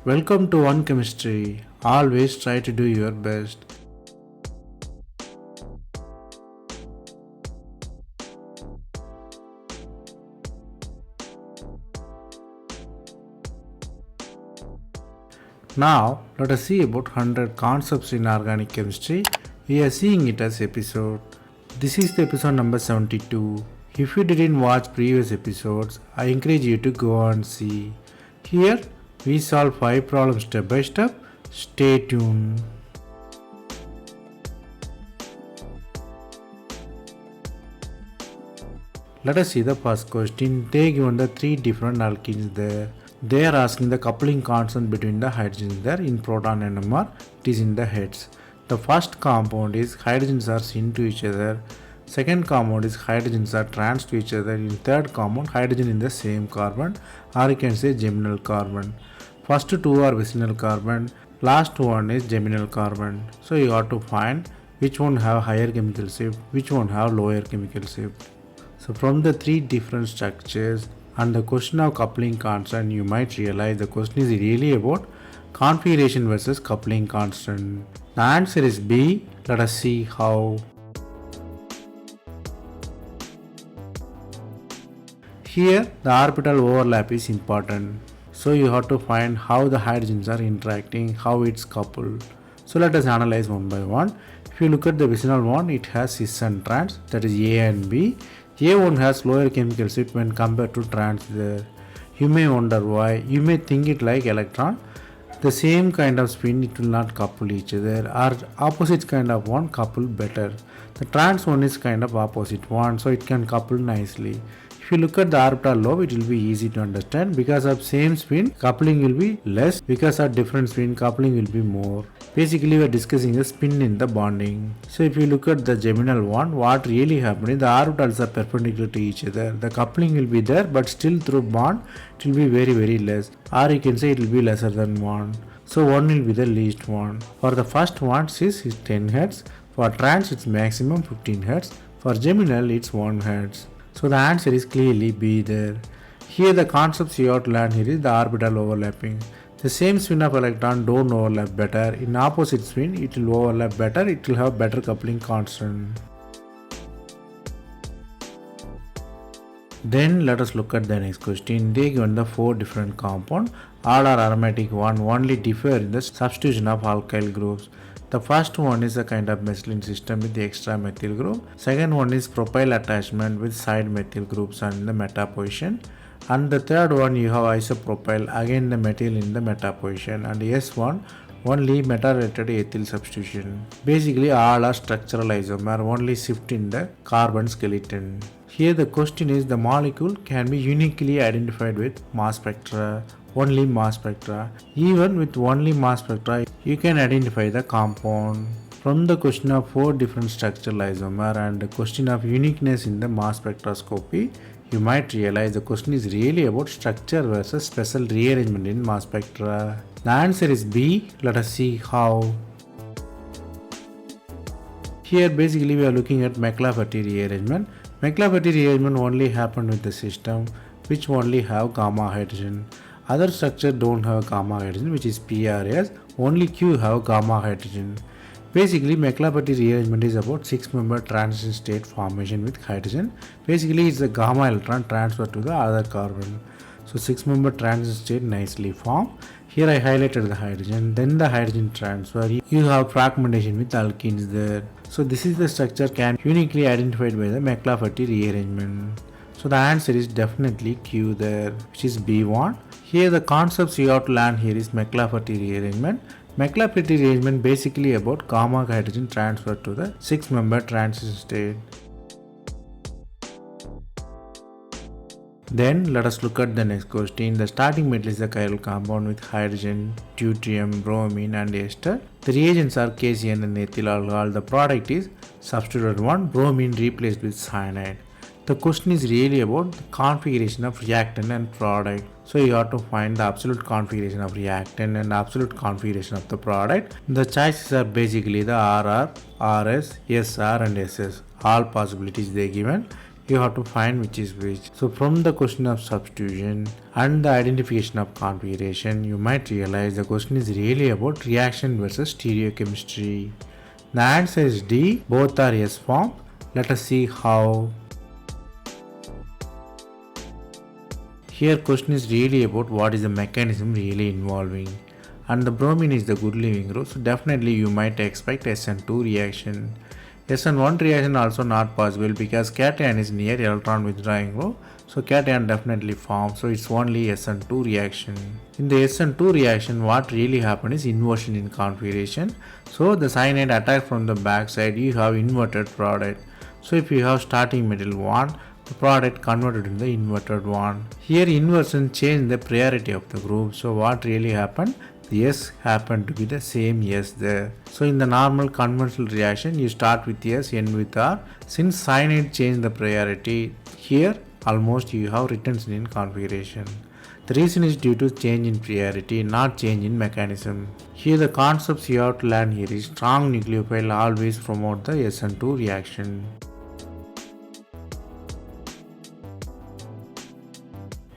Welcome to One Chemistry. Always try to do your best. Now, let us see about 100 concepts in organic chemistry. We are seeing it as episode. This is the episode number 72. If you didn't watch previous episodes, I encourage you to go and see. Here, we solve 5 problems step by step. Stay tuned. Let us see the first question. They given the 3 different alkenes there. They are asking the coupling constant between the hydrogens there in proton NMR. It is in the heads. The first compound is hydrogens are syn to each other. Second compound is hydrogens are trans to each other. In third compound, hydrogen in the same carbon, or you can say geminal carbon. First two are vicinal carbon. Last one is geminal carbon. So you have to find which one have higher chemical shift, which one have lower chemical shift. So from the 3 different structures and the question of coupling constant, you might realize the question is really about configuration versus coupling constant. The answer is B. Let us see how. Here the orbital overlap is important. So you have to find how the hydrogens are interacting, how it's coupled. So let us analyze one by one. If you look at the vicinal one, it has cis and trans, that is A and B. A1 has lower chemical shift when compared to trans there. You may wonder why. You may think it like electron. The same kind of spin, it will not couple each other, or opposite kind of one couple better. The trans one is kind of opposite one, so it can couple nicely. If you look at the orbital lobe, it will be easy to understand. Because of same spin, coupling will be less. Because of different spin, coupling will be more. Basically, we are discussing the spin in the bonding. So if you look at the geminal one, what really happening, the orbitals are perpendicular to each other. The coupling will be there, but still through bond, it will be very less. Or you can say it will be lesser than 1. So 1 will be the least one. For the first one, cis is 10 Hz. For trans, it's maximum 15 Hz. For geminal, it's 1 Hz. So the answer is clearly B there. Here the concepts you have to learn here is the orbital overlapping. The same spin of electron don't overlap better. In opposite spin, it will overlap better. It will have better coupling constant. Then let us look at the next question. They given the 4 different compounds. All are aromatic one, only differ in the substitution of alkyl groups. The first one is a kind of methylene system with the extra methyl group. Second one is propyl attachment with side methyl groups and the meta position. And the third one you have isopropyl, again the methyl in the meta position. And S1 only meta-related ethyl substitution. Basically all are structural isomer, only shift in the carbon skeleton. Here the question is the molecule can be uniquely identified with mass spectra. Only mass spectra. Even with only mass spectra, you can identify the compound. From the question of 4 different structural isomer and the question of uniqueness in the mass spectroscopy, you might realize the question is really about structure versus special rearrangement in mass spectra. The answer is B. Let us see how. Here basically we are looking at McLafferty rearrangement. McLafferty rearrangement only happened with the system which only have gamma hydrogen. Other structure don't have gamma hydrogen, which is PRS. Only Q have gamma hydrogen. Basically, McLafferty rearrangement is about 6-member transition state formation with hydrogen. Basically, it's a gamma electron transfer to the other carbon. So 6-member transition state nicely formed. Here I highlighted the hydrogen. Then the hydrogen transfer. You have fragmentation with alkenes there. So this is the structure can uniquely identified by the McLafferty rearrangement. So the answer is definitely Q there, which is B1. Here the concepts you have to learn here is McLafferty rearrangement. McLafferty rearrangement basically about gamma hydrogen transfer to the 6-member transition state. Then let us look at the next question. The starting metal is a chiral compound with hydrogen, deuterium, bromine and ester. The reagents are KCN and ethyl alcohol. The product is substituted one, bromine replaced with cyanide. The question is really about the configuration of reactant and product. So you have to find the absolute configuration of reactant and absolute configuration of the product. The choices are basically the RR, RS, SR and SS. All possibilities they given. you have to find which is which. So from the question of substitution and the identification of configuration, you might realize the question is really about reaction versus stereochemistry. The answer is D, both are S form. Let us see how. Here question is really about what is the mechanism really involving, and the bromine is the good living group, so definitely you might expect SN2 reaction. SN1 reaction also not possible because cation is near electron withdrawing group, so cation definitely forms, so it's only SN2 reaction. In the SN2 reaction, what really happens is inversion in configuration. So the cyanide attack from the back side, you have inverted product. So if you have starting metal one, the product converted in the inverted one. Here inversion changed the priority of the group. So what really happened? The S happened to be the same S there. So in the normal conventional reaction, you start with S, end with R. Since cyanide changed the priority, here almost you have retention in configuration. The reason is due to change in priority, not change in mechanism. Here the concepts you have to learn here is strong nucleophile always promote the SN2 reaction.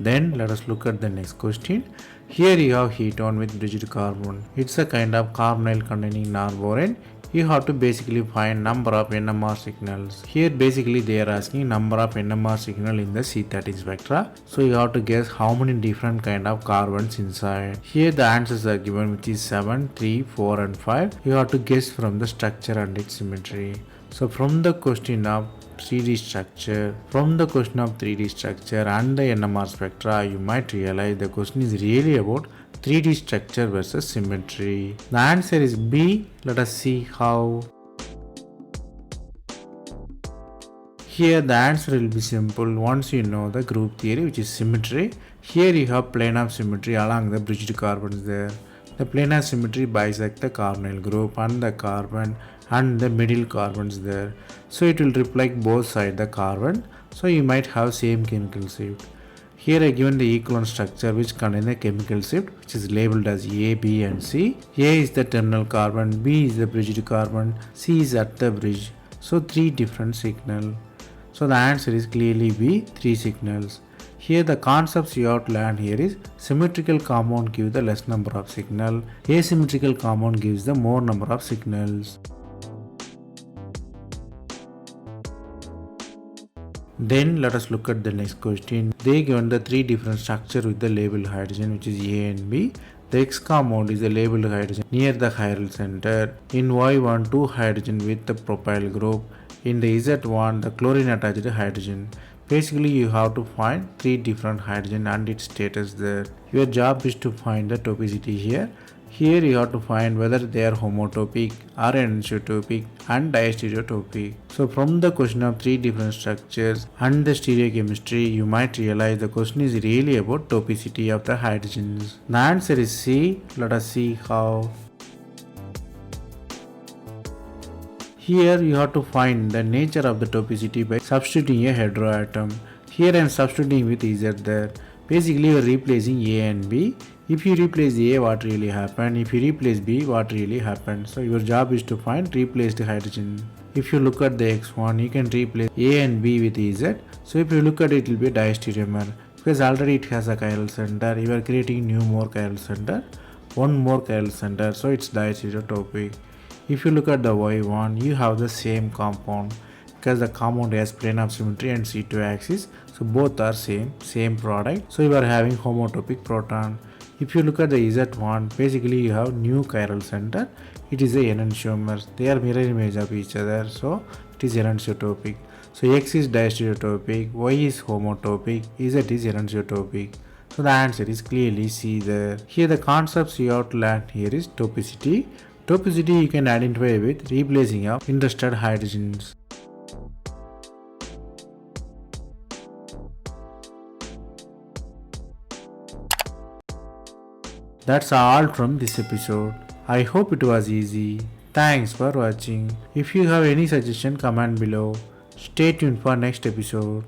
Then let us look at the next question. Here you have ketone with bridged carbon. It's a kind of carbonyl containing non-boron. You have to basically find number of NMR signals. Here basically they are asking number of NMR signal in the C13 spectra. So you have to guess how many different kind of carbons inside. Here the answers are given, which is 7, 3, 4 and 5. You have to guess from the structure and its symmetry. So from the question of 3D structure, and the NMR spectra, you might realize the question is really about 3D structure versus symmetry. The answer is B. Let us see how. Here the answer will be simple once you know the group theory, which is symmetry. Here you have plane of symmetry along the bridged carbons there. The plane of symmetry bisect the carbonyl group and the carbon and the middle carbons there. So it will reflect both sides the carbon. So you might have same chemical shift. Here I given the equivalent structure which contains the chemical shift, which is labeled as A, B and C. A is the terminal carbon, B is the bridged carbon, C is at the bridge. So 3 different signals. So the answer is clearly B, 3 signals. Here the concepts you have to learn here is symmetrical compound gives the less number of signal, asymmetrical compound gives the more number of signals. Then let us look at the next question. They given the 3 different structure with the labeled hydrogen, which is A and B. The X compound is the labeled hydrogen near the chiral center. In Y1, 2 hydrogen with the propyl group. In the Z1, the chlorine attached hydrogen. Basically you have to find 3 different hydrogen and its status there. Your job is to find the topicity here. Here you have to find whether they are homotopic or anisotropic and diastereotopic. So from the question of 3 different structures and the stereochemistry, you might realize the question is really about topicity of the hydrogens. The answer is C. Let us see how. Here you have to find the nature of the topicity by substituting a heteroatom. Here I am substituting with Z there. Basically you are replacing A and B. If you replace A, what really happened? If you replace B, what really happened? So your job is to find replaced hydrogen. If you look at the X1, you can replace A and B with Z. So if you look at it, it will be a diastereomer. Because already it has a chiral center. You are creating new more chiral center. One more chiral center. So it's diastereotopic. If you look at the Y1, you have the same compound. Because the compound has plane of symmetry and C2 axis. So both are same product. So you are having homotopic proton. If you look at the Z1, basically you have new chiral center. It is a enantiomers. They are mirror image of each other. So it is anisotropic. So X is diastereotopic, Y is homotopic, Z is anisotropic. So the answer is clearly C there. Here the concepts you have to learn here is topicity. Topicity you can identify with replacing of interested hydrogens. That's all from this episode. I hope it was easy. Thanks for watching. If you have any suggestion, comment below. Stay tuned for next episode.